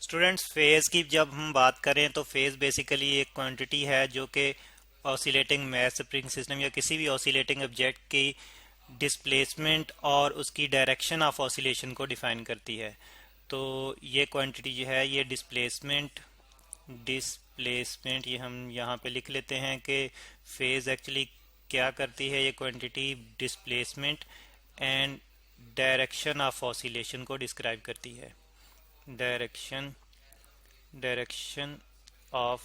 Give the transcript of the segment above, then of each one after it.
Students, phase की जब हम बात करें तो फेज बेसिकली एक क्वांटिटी है जो कि ऑसिलेटिंग मैस स्प्रिंग सिस्टम या किसी भी ऑसिलेटिंग ऑब्जेक्ट की डिस्प्लेसमेंट और उसकी डायरेक्शन ऑफ ऑसिलेशन को डिफाइन करती है। तो ये क्वांटिटी जो है ये डिस्प्लेसमेंट ये हम यहाँ पे लिख लेते हैं कि फेज एक्चुअली क्या करती है। ये quantity displacement and direction of oscillation को डिस्क्राइब करती है। Direction of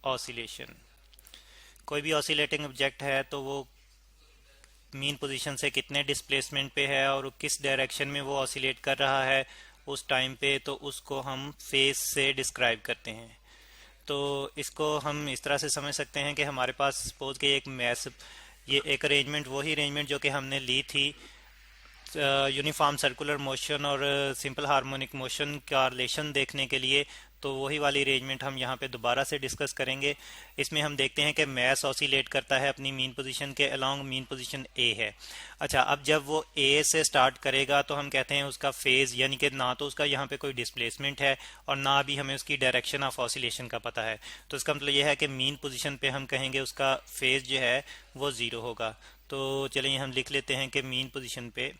oscillation. कोई भी ऑसिलेटिंग ऑब्जेक्ट है तो वो मीन पोजीशन से कितने डिस्प्लेसमेंट पे है और किस डायरेक्शन में वो ऑसिलेट कर रहा है उस टाइम पे, तो उसको हम फेज से डिस्क्राइब करते हैं। तो इसको हम इस तरह से समझ सकते हैं कि हमारे पास सपोज के एक मैस, ये एक अरेंजमेंट, वही अरेंजमेंट जो कि हमने ली थी यूनिफॉर्म सर्कुलर मोशन और सिंपल हार्मोनिक मोशन का रिलेशन देखने के लिए, तो वही वाली अरेंजमेंट हम यहाँ पे दोबारा से डिस्कस करेंगे। इसमें हम देखते हैं कि मैस ऑसिलेट करता है अपनी मीन पोजीशन के अलोंग, मीन पोजीशन ए है। अच्छा, अब जब वो ए से स्टार्ट करेगा तो हम कहते हैं उसका फेज, यानी कि ना तो उसका यहाँ पे कोई डिस्प्लेसमेंट है और ना भी हमें उसकी डायरेक्शन ऑफ ऑसिलेशन का पता है। तो इसका मतलब यह है कि मीन पोजीशन पे हम कहेंगे उसका फेज जो है वो ज़ीरो होगा। तो चलिए हम लिख लेते हैं कि मीन पोजीशन पे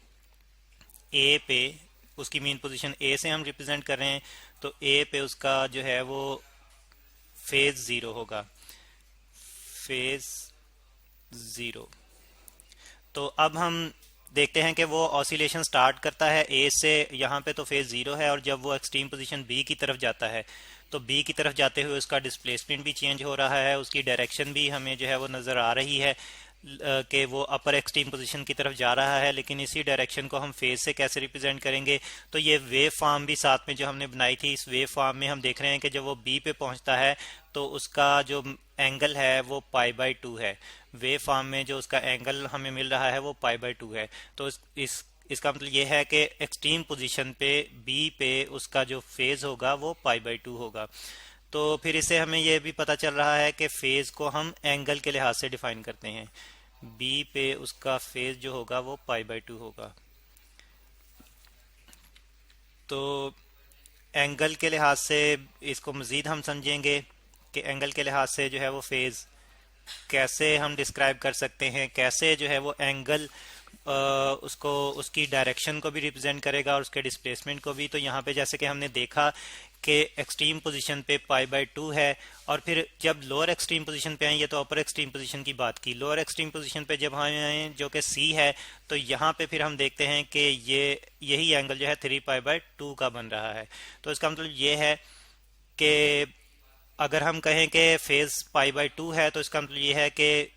ए पे, उसकी मीन पोजीशन ए से हम रिप्रेजेंट कर रहे हैं, तो ए पे उसका जो है वो फेज ज़ीरो होगा, फेज ज़ीरो। तो अब हम देखते हैं कि वो ऑसिलेशन स्टार्ट करता है ए से, यहाँ पे तो फेज ज़ीरो है, और जब वो एक्सट्रीम पोजीशन बी की तरफ जाता है तो बी की तरफ जाते हुए उसका डिस्प्लेसमेंट भी चेंज हो रहा है, उसकी डायरेक्शन भी हमें जो है वो नज़र आ रही है कि वो अपर एक्सट्रीम पोजीशन की तरफ जा रहा है। लेकिन इसी डायरेक्शन को हम फेज से कैसे रिप्रेजेंट करेंगे? तो ये वेव फॉर्म भी साथ में जो हमने बनाई थी, इस वेव फॉर्म में हम देख रहे हैं कि जब वो बी पे पहुंचता है तो उसका जो एंगल है वो पाई बाई टू है। वेव फॉर्म में जो उसका एंगल हमें मिल रहा है वो पाई बाई टू है। तो इसका मतलब ये है कि एक्सट्रीम पोजीशन पे बी पे उसका जो फेज होगा वो पाई बाई टू होगा। तो फिर इससे हमें यह भी पता चल रहा है कि फेज को हम एंगल के लिहाज से डिफाइन करते हैं। बी पे उसका फेज जो होगा वो पाई बाई टू होगा। तो एंगल के लिहाज से इसको मज़ीद हम समझेंगे कि एंगल के लिहाज से जो है वो फेज कैसे हम डिस्क्राइब कर सकते हैं, कैसे जो है वो एंगल उसको, उसकी डायरेक्शन को भी रिप्रेजेंट करेगा और उसके डिस्प्लेसमेंट को भी। तो यहाँ पे जैसे कि हमने देखा कि एक्सट्रीम पोजीशन पे पाई बाई टू है, और फिर जब लोअर एक्सट्रीम पोजीशन पे आए, ये तो अपर एक्सट्रीम पोजीशन की बात की, लोअर एक्सट्रीम पोजीशन पे जब हम आए जो कि सी है, तो यहाँ पे फिर हम देखते हैं कि यही एंगल जो है थ्री पाई बाई टू का बन रहा है। तो इसका मतलब ये है कि अगर हम कहें कि फेज पाई बाई टू है तो इसका मतलब ये है कि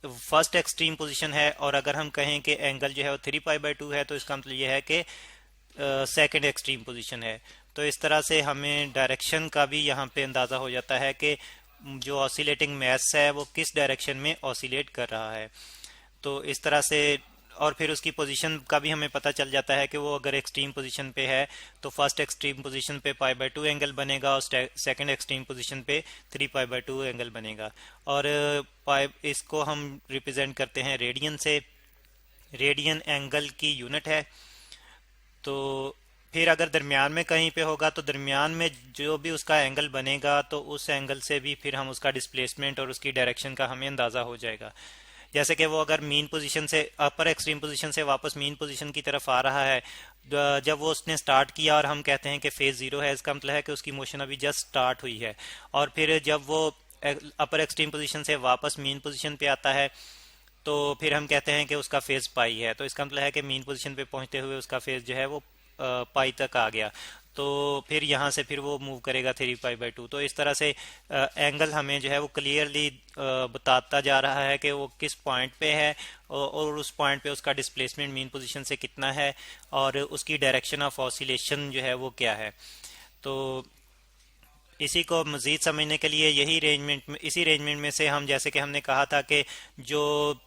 फर्स्ट एक्सट्रीम पोजीशन है, और अगर हम कहें कि एंगल जो है वो थ्री पाई बाई टू है तो इसका मतलब ये है कि सेकंड एक्सट्रीम पोजीशन है। तो इस तरह से हमें डायरेक्शन का भी यहाँ पे अंदाज़ा हो जाता है कि जो ऑसिलेटिंग मैस है वो किस डायरेक्शन में ऑसिलेट कर रहा है। तो इस तरह से, और फिर उसकी पोजीशन का भी हमें पता चल जाता है कि वो अगर एक्सट्रीम पोजीशन पे है तो फर्स्ट एक्सट्रीम पोजीशन पे पाई बाई टू एंगल बनेगा और सेकंड एक्सट्रीम पोजीशन पे three pi by two angle बनेगा। और पाई, इसको हम रिप्रेजेंट करते हैं रेडियन से। रेडियन एंगल की यूनिट है। तो फिर अगर दरमियान में कहीं पे होगा तो दरमियान में जो भी उसका एंगल बनेगा तो उस एंगल से भी फिर हम उसका डिस्प्लेसमेंट और उसकी डायरेक्शन का हमें अंदाज़ा हो जाएगा। जैसे कि वो अगर मीन पोजीशन से, अपर एक्सट्रीम पोजीशन से वापस मीन पोजीशन की तरफ आ रहा है, जब वो उसने स्टार्ट किया और हम कहते हैं कि फेज ज़ीरो है, इसका मतलब है कि उसकी मोशन अभी जस्ट स्टार्ट हुई है। और फिर जब वो अपर एक्सट्रीम पोजीशन से वापस मीन पोजीशन पे आता है तो फिर हम कहते हैं कि उसका फेज पाई है। तो इसका मतलब है कि मीन पोजीशन पे पहुंचते हुए उसका फेज जो है वो पाई तक आ गया। तो फिर यहाँ से फिर वो मूव करेगा थ्री पाई बाई टू। तो इस तरह से एंगल हमें जो है वो क्लियरली बताता जा रहा है कि वो किस पॉइंट पे है, और उस पॉइंट पे उसका डिस्प्लेसमेंट मीन पोजीशन से कितना है और उसकी डायरेक्शन ऑफ ऑसिलेशन जो है वो क्या है। तो इसी को मज़ीद समझने के लिए यही अरेंजमेंट में, इसी अरेंजमेंट में से हम, जैसे कि हमने कहा था कि जो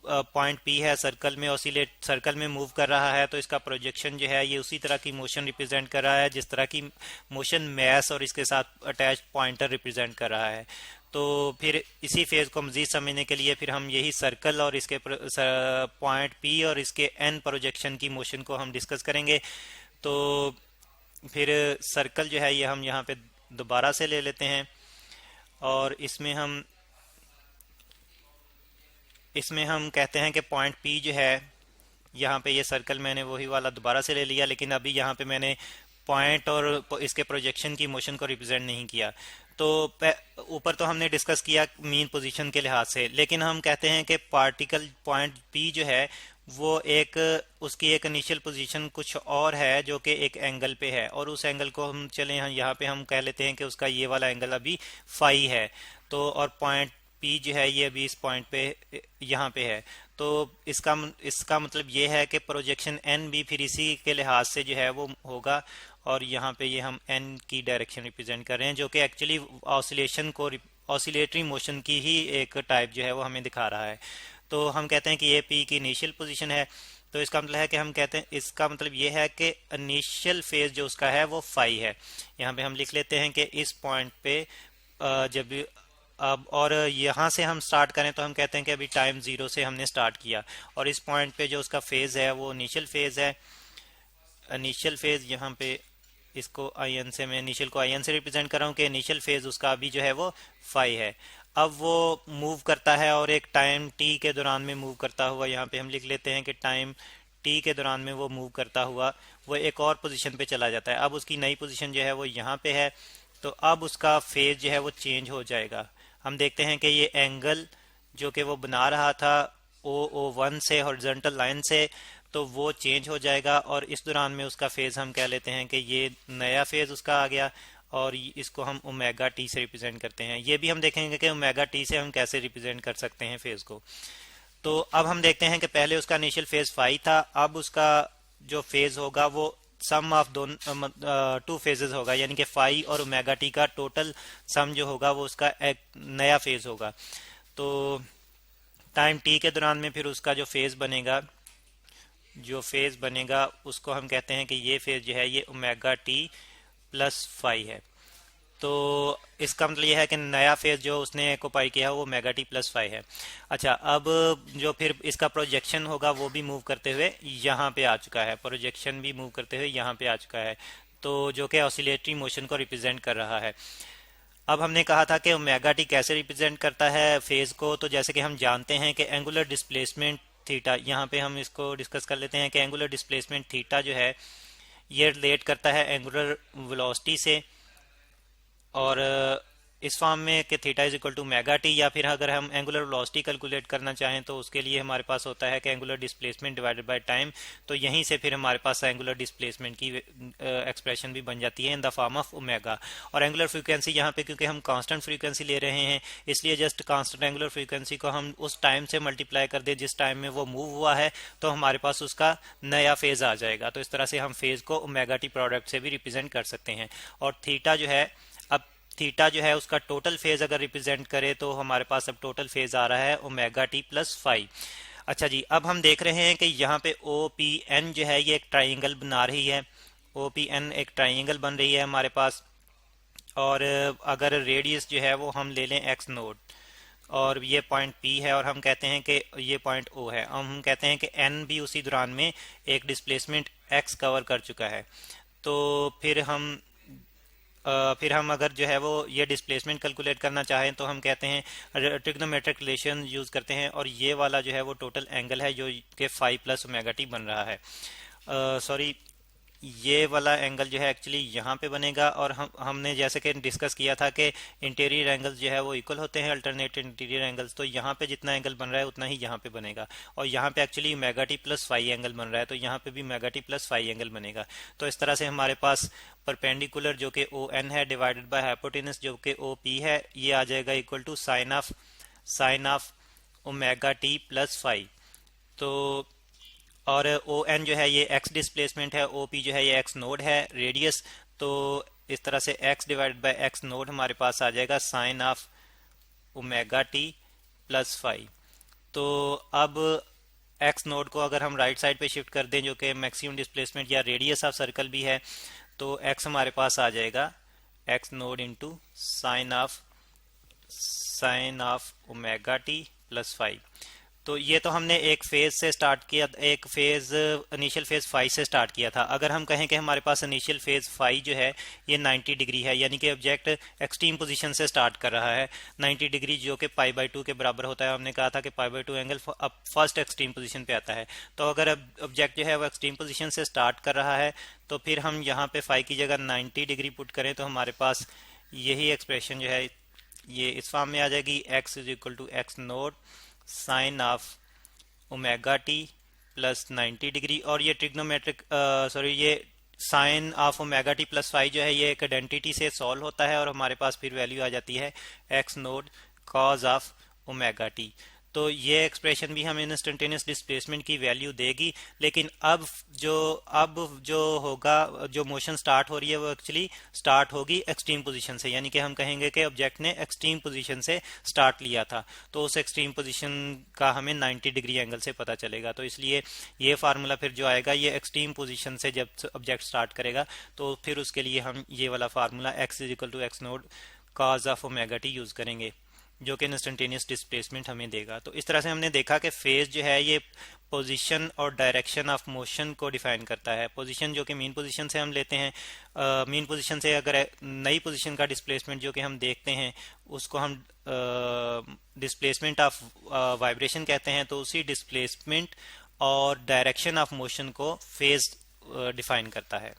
पॉइंट पी है सर्कल में ऑसिलेट, सर्कल में मूव कर रहा है, तो इसका प्रोजेक्शन जो है ये उसी तरह की मोशन रिप्रेजेंट कर रहा है जिस तरह की मोशन मैस और इसके साथ अटैच पॉइंटर रिप्रेजेंट कर रहा है। तो फिर इसी फेज को मज़ीद समझने के लिए फिर हम यही सर्कल और इसके पॉइंट पी और इसके एन प्रोजेक्शन की मोशन को हम डिस्कस करेंगे। तो फिर सर्कल जो है ये हम यहाँ पे दोबारा से ले लेते हैं, और इसमें हम कहते हैं कि पॉइंट पी जो है, यहाँ पे ये सर्कल मैंने वही वाला दोबारा से ले लिया, लेकिन अभी यहाँ पे मैंने पॉइंट और इसके प्रोजेक्शन की मोशन को रिप्रेजेंट नहीं किया। तो ऊपर तो हमने डिस्कस किया मीन पोजीशन के लिहाज से, लेकिन हम कहते हैं कि पार्टिकल पॉइंट पी जो है वो उसकी एक इनिशियल पोजीशन कुछ और है जो कि एक एंगल पे है, और उस एंगल को हम चले यहाँ पे हम कह लेते हैं कि उसका ये वाला एंगल अभी फाई है। तो और पॉइंट पी जो है ये अभी इस पॉइंट पे यहाँ पे है। तो इसका मतलब ये है कि प्रोजेक्शन एन भी फिर इसी के लिहाज से जो है वो होगा, और यहाँ पे ये हम एन की डायरेक्शन रिप्रेजेंट कर रहे हैं, जो कि एक्चुअली ऑसिलेटरी मोशन की ही एक टाइप जो है वो हमें दिखा रहा है। तो हम कहते हैं कि ये पी की इनिशियल पोजीशन है। तो इसका मतलब है कि हम कहते हैं, इसका मतलब ये है कि इनिशियल फेज जो उसका है वो फाई है। यहाँ पे हम लिख लेते हैं कि इस पॉइंट पे जब अब और यहाँ से हम स्टार्ट करें तो हम कहते हैं कि अभी टाइम जीरो से हमने स्टार्ट किया, और इस पॉइंट पे जो उसका फेज है वो इनिशियल फेज है। इनिशियल फेज यहाँ पे इसको आई एन से, मैं इनिशियल को आई एन से रिप्रेजेंट कर रहा हूँ कि इनिशियल फेज उसका अभी जो है वो फाई है। अब वो मूव करता है और एक टाइम टी के दौरान में मूव करता हुआ, यहाँ पे हम लिख लेते हैं कि टाइम टी के दौरान में वो मूव करता हुआ वो एक और पोजीशन पे चला जाता है। अब उसकी नई पोजीशन जो है वो यहाँ पे है। तो अब उसका फेज जो है वो चेंज हो जाएगा। हम देखते हैं कि ये एंगल जो कि वो बना रहा था O1 से हॉरिजॉन्टल लाइन से, तो वो चेंज हो जाएगा, और इस दौरान में उसका फेज हम कह लेते हैं कि ये नया फेज उसका आ गया, और इसको हम ओमेगा टी से रिप्रेजेंट करते हैं। ये भी हम देखेंगे कि ओमेगा टी से हम कैसे रिप्रेजेंट कर सकते हैं फेज को। तो अब हम देखते हैं कि पहले उसका इनिशियल फेज फाई था, अब उसका जो फेज होगा वो सम ऑफ दोनों टू फेजेस होगा, यानी कि फाई और ओमेगा टी का टोटल सम जो होगा वो उसका एक नया फेज होगा। तो टाइम टी के दौरान में फिर उसका जो फेज बनेगा उसको हम कहते हैं कि ये फेज जो है ये ओमेगा टी प्लस फाई है। तो इसका मतलब यह है कि नया फेज जो उसने ऑक्युपाई किया है वो ओमेगा टी प्लस फाइव है। अच्छा, अब जो फिर इसका प्रोजेक्शन होगा वो भी मूव करते हुए यहाँ पे आ चुका है, प्रोजेक्शन भी मूव करते हुए यहाँ पे आ चुका है, तो जो कि ऑसिलेटरी मोशन को रिप्रेजेंट कर रहा है। अब हमने कहा था कि ओमेगा टी कैसे रिप्रेजेंट करता है फेज को, तो जैसे कि हम जानते हैं कि एंगुलर डिस्प्लेसमेंट थीटा, यहाँ पे हम इसको डिस्कस कर लेते हैं कि एंगुलर डिस्प्लेसमेंट थीटा जो है ये रिलेट करता है एंगुलर वेलोसिटी से, और इस फॉर्म में कि theta is equal to omega t, या फिर अगर हम एंगुलर वेलोसिटी कैलकुलेट करना चाहें तो उसके लिए हमारे पास होता है कि angular displacement divided by time. तो यहीं से फिर हमारे पास एंगुलर डिस्प्लेसमेंट की एक्सप्रेशन भी बन जाती है in the form of omega. और एंगुलर फ्रीक्वेंसी यहाँ पे क्योंकि हम कांस्टेंट फ्रीक्वेंसी ले रहे हैं, इसलिए जस्ट कांस्टेंट एंगुलर फ्रीक्वेंसी को हम उस टाइम से मल्टीप्लाई कर दें जिस टाइम में वो मूव हुआ है, तो हमारे पास उसका नया फेज आ जाएगा। तो इस तरह से हम फेज को ओमेगा टी प्रोडक्ट से भी रिप्रेजेंट कर सकते हैं। और थीटा जो है, अब थीटा जो है उसका टोटल फेज अगर रिप्रेजेंट करे तो हमारे पास अब टोटल फेज आ रहा है ओमेगा टी प्लस फाइव। अच्छा जी, अब हम देख रहे हैं कि यहाँ पे ओ पी एन जो है ये एक ट्राइंगल बना रही है। ओ पी एन एक ट्राइंगल बन रही है हमारे पास, और अगर रेडियस जो है वो हम ले लें एक्स नोड, और ये पॉइंट पी है, और हम कहते हैं कि ये पॉइंट ओ है, हम कहते हैं कि एन भी उसी दौरान में एक डिस्प्लेसमेंट एक्स कवर कर चुका है। तो फिर हम अगर जो है वो ये डिस्प्लेसमेंट कैलकुलेट करना चाहें तो हम कहते हैं ट्रिग्नोमेट्रिक रिलेशन यूज करते हैं, और ये वाला जो है वो टोटल एंगल है जो कि फाइव प्लस ओमेगा टी बन रहा है। सॉरी, ये वाला एंगल जो है एक्चुअली यहाँ पे बनेगा, और हमने जैसे कि डिस्कस किया था कि इंटीरियर एंगल्स जो है वो इक्वल होते हैं, अल्टरनेट इंटीरियर एंगल्स, तो यहाँ पे जितना एंगल बन रहा है उतना ही यहाँ पे बनेगा। और यहाँ पे actually omega t plus five angle बन रहा है, तो यहाँ पे भी omega t plus five angle बनेगा। तो इस तरह से हमारे पास परपेंडिकुलर जो कि ओ एन है डिवाइडेड बाय हाइपोटेनस जो कि ओ पी है, ये आ जाएगा equal to sine of omega t plus five. तो और ओ एन जो है ये एक्स डिस्प्लेसमेंट है, ओ पी जो है ये एक्स नोड है रेडियस। तो इस तरह से x divided by x naught हमारे पास आ जाएगा sine of omega t plus five. तो अब एक्स नोड को अगर हम राइट साइड पे शिफ्ट कर दें जो कि मैक्सिमम डिस्प्लेसमेंट या रेडियस ऑफ सर्कल भी है, तो एक्स हमारे पास आ जाएगा x node into sine of omega t plus five. तो ये तो हमने एक फेज से स्टार्ट किया, एक फेज इनिशियल फेज फाई से स्टार्ट किया था। अगर हम कहें कि हमारे पास इनिशियल फेज फाई जो है ये 90 डिग्री है, यानी कि ऑब्जेक्ट एक्सट्रीम पोजीशन से स्टार्ट कर रहा है 90 डिग्री, जो कि पाई बाई 2 के बराबर होता है। हमने कहा था कि पाई बाई 2 एंगल अब फर्स्ट एक्सट्रीम पोजीशन पे आता है। तो अगर ऑब्जेक्ट जो है वो एक्सट्रीम पोजीशन से स्टार्ट कर रहा है तो फिर हम यहाँ पे फाई की जगह 90 डिग्री पुट करें तो हमारे पास यही एक्सप्रेशन जो है ये इस फॉर्म में आ जाएगी, x is equal to x naught sine of omega t plus 90 degree. और ये ट्रिग्नोमेट्रिक सॉरी ये sine of omega t plus phi जो है ये एक आइडेंटिटी से सॉल्व होता है और हमारे पास फिर वैल्यू आ जाती है x naught cos of omega T. तो ये एक्सप्रेशन भी हमें इंस्टेंटेनियस डिस्प्लेसमेंट की वैल्यू देगी। लेकिन अब जो होगा, जो मोशन स्टार्ट हो रही है वो एक्चुअली स्टार्ट होगी एक्सट्रीम पोजीशन से, यानी कि हम कहेंगे कि ऑब्जेक्ट ने एक्सट्रीम पोजीशन से स्टार्ट लिया था, तो उस एक्सट्रीम पोजीशन का हमें 90 डिग्री एंगल से पता चलेगा। तो इसलिए ये फार्मूला फिर जो आएगा ये एक्सट्रीम पोजीशन से जब ऑब्जेक्ट स्टार्ट करेगा तो फिर उसके लिए हम ये वाला formula x is equal to x naught cos of omega t use करेंगे, जो कि इंस्टेंटेनियस डिस्प्लेसमेंट हमें देगा। तो इस तरह से हमने देखा कि फेज जो है ये पोजीशन और डायरेक्शन ऑफ मोशन को डिफाइन करता है। पोजीशन जो कि मीन पोजीशन से हम लेते हैं, मीन पोजीशन से अगर नई पोजीशन का डिस्प्लेसमेंट जो कि हम देखते हैं उसको हम डिस्प्लेसमेंट ऑफ वाइब्रेशन कहते हैं, तो उसी डिस्प्लेसमेंट और डायरेक्शन ऑफ मोशन को फेज डिफाइन करता है।